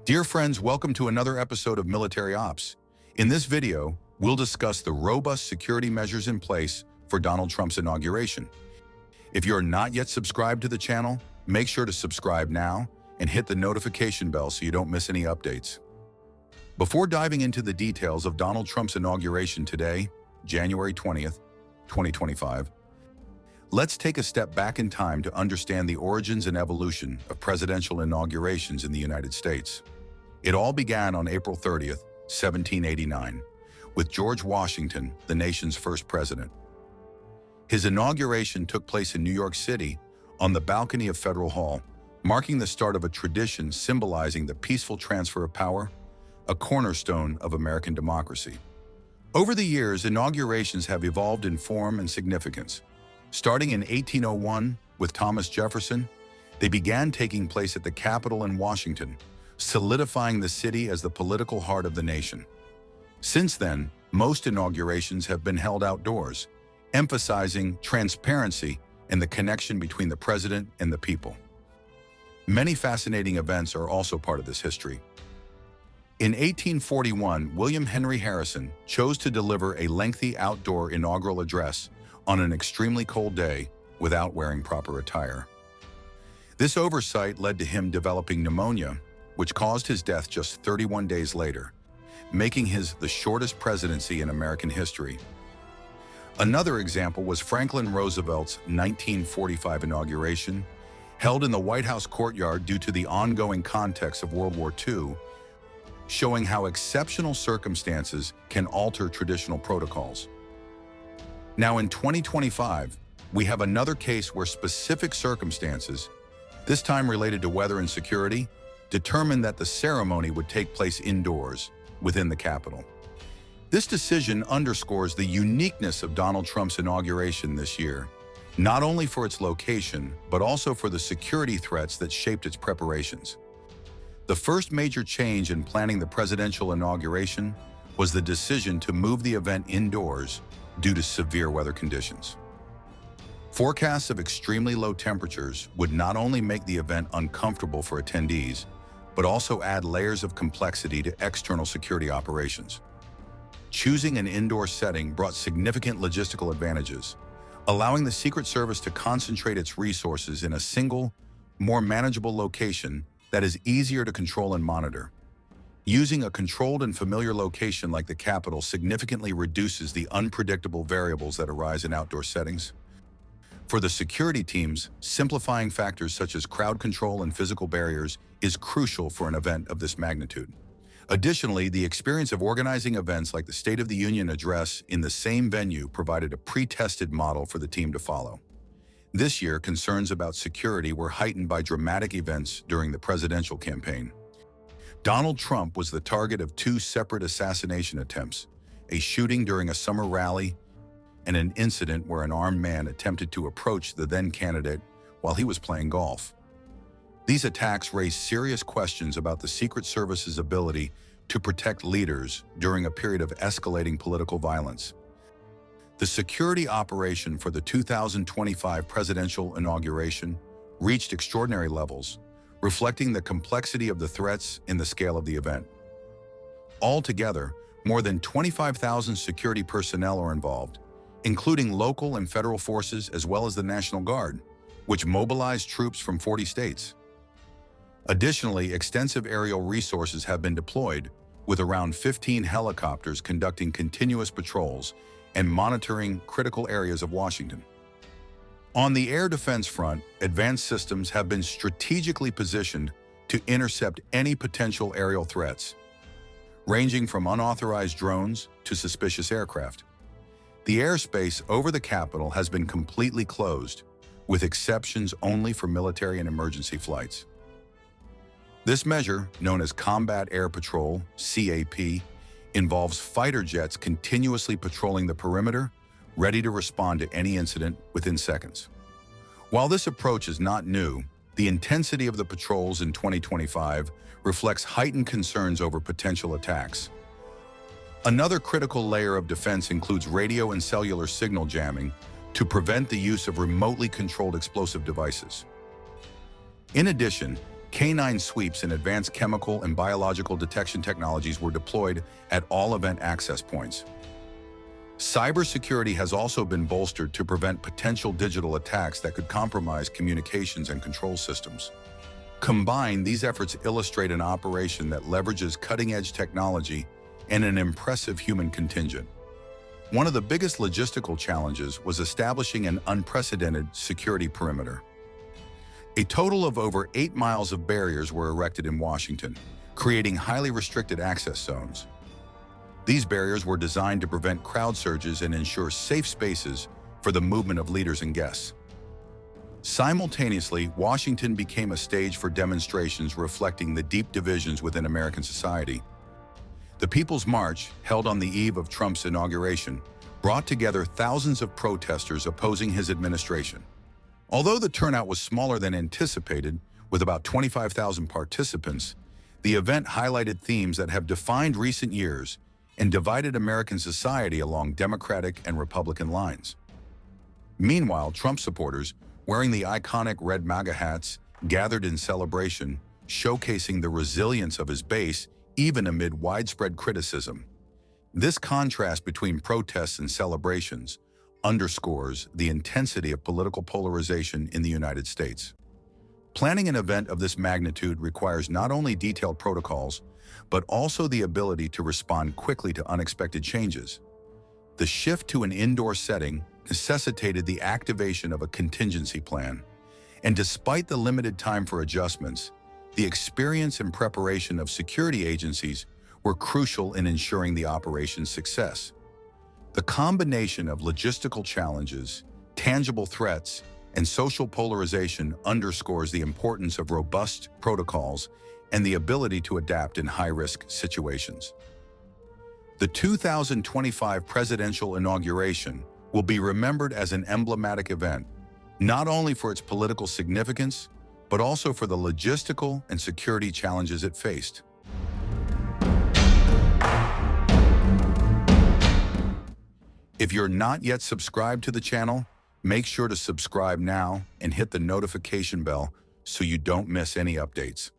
Dear friends, welcome to another episode of Military Ops. In this video, we'll discuss the robust security measures in place for Donald Trump's inauguration. If you're not yet subscribed to the channel, make sure to subscribe now and hit the notification bell so you don't miss any updates. Before diving into the details of Donald Trump's inauguration today, January 20th, 2025, let's take a step back in time to understand the origins and evolution of presidential inaugurations in the United States. It all began on April 30th, 1789, with George Washington, the nation's first president. His inauguration took place in New York City on the balcony of Federal Hall, marking the start of a tradition symbolizing the peaceful transfer of power, a cornerstone of American democracy. Over the years, inaugurations have evolved in form and significance. Starting in 1801 with Thomas Jefferson, they began taking place at the Capitol in Washington, solidifying the city as the political heart of the nation. Since then, most inaugurations have been held outdoors, emphasizing transparency and the connection between the president and the people. Many fascinating events are also part of this history. In 1841, William Henry Harrison chose to deliver a lengthy outdoor inaugural address on an extremely cold day without wearing proper attire. This oversight led to him developing pneumonia, which caused his death just 31 days later, making his the shortest presidency in American history. Another example was Franklin Roosevelt's 1945 inauguration, held in the White House courtyard due to the ongoing context of World War II, showing how exceptional circumstances can alter traditional protocols. Now in 2025, we have another case where specific circumstances, this time related to weather and security, determined that the ceremony would take place indoors within the Capitol. This decision underscores the uniqueness of Donald Trump's inauguration this year, not only for its location, but also for the security threats that shaped its preparations. The first major change in planning the presidential inauguration was the decision to move the event indoors due to severe weather conditions. Forecasts of extremely low temperatures would not only make the event uncomfortable for attendees, but also add layers of complexity to external security operations. Choosing an indoor setting brought significant logistical advantages, allowing the Secret Service to concentrate its resources in a single, more manageable location that is easier to control and monitor. Using a controlled and familiar location like the Capitol significantly reduces the unpredictable variables that arise in outdoor settings. For the security teams, simplifying factors such as crowd control and physical barriers is crucial for an event of this magnitude. Additionally, the experience of organizing events like the State of the Union address in the same venue provided a pre-tested model for the team to follow. This year, concerns about security were heightened by dramatic events during the presidential campaign. Donald Trump was the target of two separate assassination attempts, a shooting during a summer rally and an incident where an armed man attempted to approach the then candidate while he was playing golf. These attacks raised serious questions about the Secret Service's ability to protect leaders during a period of escalating political violence. The security operation for the 2025 presidential inauguration reached extraordinary levels, reflecting the complexity of the threats and the scale of the event. Altogether, more than 25,000 security personnel are involved, including local and federal forces as well as the National Guard, which mobilized troops from 40 states. Additionally, extensive aerial resources have been deployed, with around 15 helicopters conducting continuous patrols and monitoring critical areas of Washington. On the air defense front, advanced systems have been strategically positioned to intercept any potential aerial threats, ranging from unauthorized drones to suspicious aircraft. The airspace over the Capitol has been completely closed, with exceptions only for military and emergency flights. This measure, known as Combat Air Patrol, CAP, involves fighter jets continuously patrolling the perimeter, ready to respond to any incident within seconds. While this approach is not new, the intensity of the patrols in 2025 reflects heightened concerns over potential attacks. Another critical layer of defense includes radio and cellular signal jamming to prevent the use of remotely controlled explosive devices. In addition, K-9 sweeps and advanced chemical and biological detection technologies were deployed at all event access points. Cybersecurity has also been bolstered to prevent potential digital attacks that could compromise communications and control systems. Combined, these efforts illustrate an operation that leverages cutting-edge technology and an impressive human contingent. One of the biggest logistical challenges was establishing an unprecedented security perimeter. A total of over 8 miles of barriers were erected in Washington, creating highly restricted access zones. These barriers were designed to prevent crowd surges and ensure safe spaces for the movement of leaders and guests. Simultaneously, Washington became a stage for demonstrations reflecting the deep divisions within American society. The People's March, held on the eve of Trump's inauguration, brought together thousands of protesters opposing his administration. Although the turnout was smaller than anticipated, with about 25,000 participants, the event highlighted themes that have defined recent years and divided American society along Democratic and Republican lines. Meanwhile, Trump supporters, wearing the iconic red MAGA hats, gathered in celebration, showcasing the resilience of his base even amid widespread criticism. This contrast between protests and celebrations underscores the intensity of political polarization in the United States. Planning an event of this magnitude requires not only detailed protocols, but also the ability to respond quickly to unexpected changes. The shift to an indoor setting necessitated the activation of a contingency plan, and despite the limited time for adjustments, the experience and preparation of security agencies were crucial in ensuring the operation's success. The combination of logistical challenges, tangible threats, and social polarization underscores the importance of robust protocols and the ability to adapt in high-risk situations. The 2025 presidential inauguration will be remembered as an emblematic event, not only for its political significance, but also for the logistical and security challenges it faced. If you're not yet subscribed to the channel, make sure to subscribe now and hit the notification bell so you don't miss any updates.